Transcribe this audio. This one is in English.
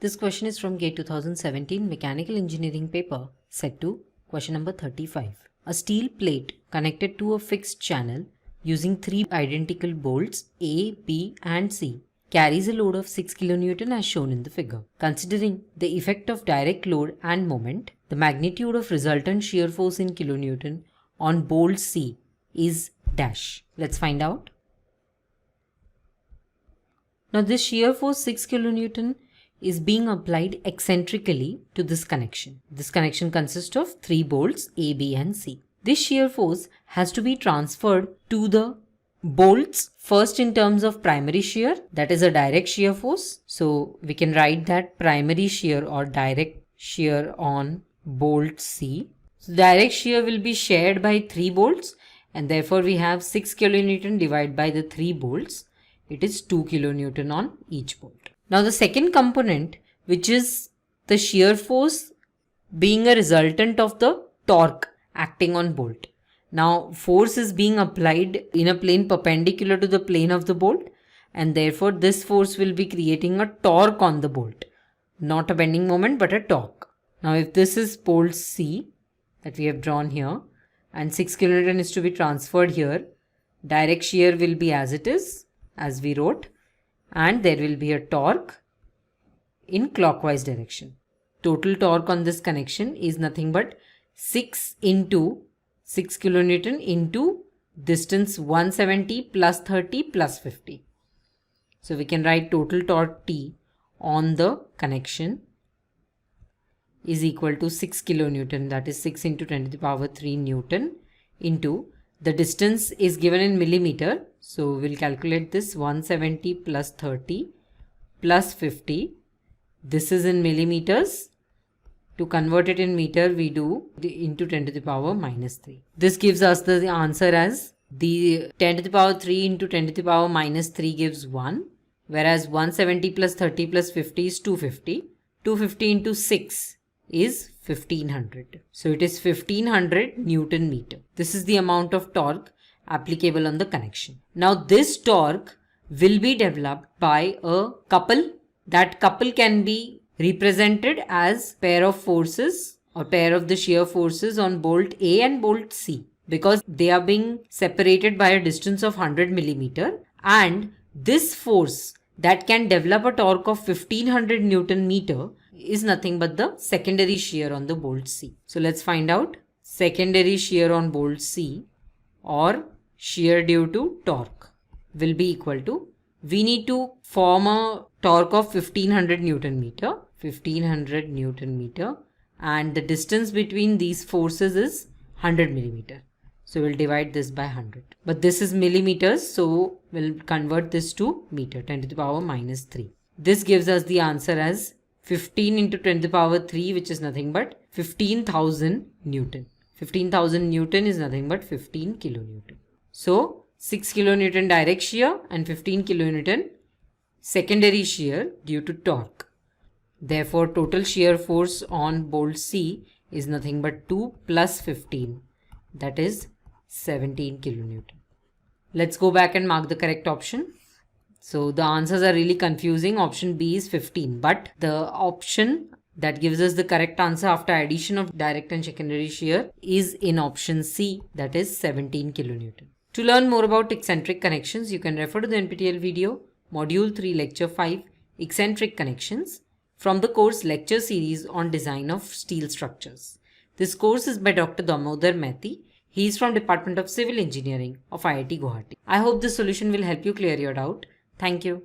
This question is from GATE 2017 Mechanical Engineering paper, set 2, question number 35. A steel plate connected to a fixed channel using 3 identical bolts A, B and C carries a load of 6 kN as shown in the figure. Considering the effect of direct load and moment, the magnitude of resultant shear force in kilonewton on bolt C is dash. Let's find out. Now this shear force 6 kN is being applied eccentrically to this connection. This connection consists of 3 bolts A, B and C. This shear force has to be transferred to the bolts first in terms of primary shear, that is a direct shear force. So we can write that primary shear or direct shear on bolt C. So direct shear will be shared by 3 bolts and therefore we have 6 kN divided by the 3 bolts. It is 2 kN on each bolt. Now the second component, which is the shear force being a resultant of the torque acting on bolt. Now force is being applied in a plane perpendicular to the plane of the bolt and therefore this force will be creating a torque on the bolt. Not a bending moment but a torque. Now if this is bolt C that we have drawn here and 6 kN is to be transferred here, direct shear will be as it is, as we wrote, and there will be a torque in clockwise direction. Total torque on this connection is nothing but 6 into 6 kN into distance 170 plus 30 plus 50. So we can write total torque T on the connection is equal to 6 kN, that is 6 into 10 to the power 3 Newton, into the distance is given in millimeter. So we'll calculate this 170 plus 30 plus 50. This is in millimeters. To convert it in meter, we do into 10 to the power minus 3. This gives us the answer as the 10 to the power 3 into 10 to the power minus 3 gives 1. Whereas 170 plus 30 plus 50 is 250. 250 into 6 is 1500. So it is 1500 Newton meter. This is the amount of torque applicable on the connection. Now this torque will be developed by a couple. That couple can be represented as pair of forces or pair of the shear forces on bolt A and bolt C, because they are being separated by a distance of 100 millimeter, and this force that can develop a torque of 1500 Newton meter is nothing but the secondary shear on the bolt C. So let's find out secondary shear on bolt C or shear due to torque will be equal to, we need to form a torque of 1500 Newton meter, 1500 Newton meter, and the distance between these forces is 100 millimeter. So we'll divide this by 100. But this is millimeters, so we'll convert this to meter, 10 to the power minus 3. This gives us the answer as 15 into 10 to the power 3, which is nothing but 15,000 Newton. 15,000 Newton is nothing but 15 kilonewton. So 6 kilonewton direct shear and 15 kilonewton secondary shear due to torque. Therefore total shear force on bolt C is nothing but 2 plus 15, that is 17 kilonewton. Let's go back and mark the correct option. So the answers are really confusing. Option B is 15, but the option that gives us the correct answer after addition of direct and secondary shear is in option C, that is 17 kilonewton. To learn more about eccentric connections, you can refer to the NPTEL video, Module 3, Lecture 5, Eccentric Connections, from the course lecture series on design of steel structures. This course is by Dr. Damodar Methi. He is from Department of Civil Engineering of IIT Guwahati. I hope this solution will help you clear your doubt. Thank you.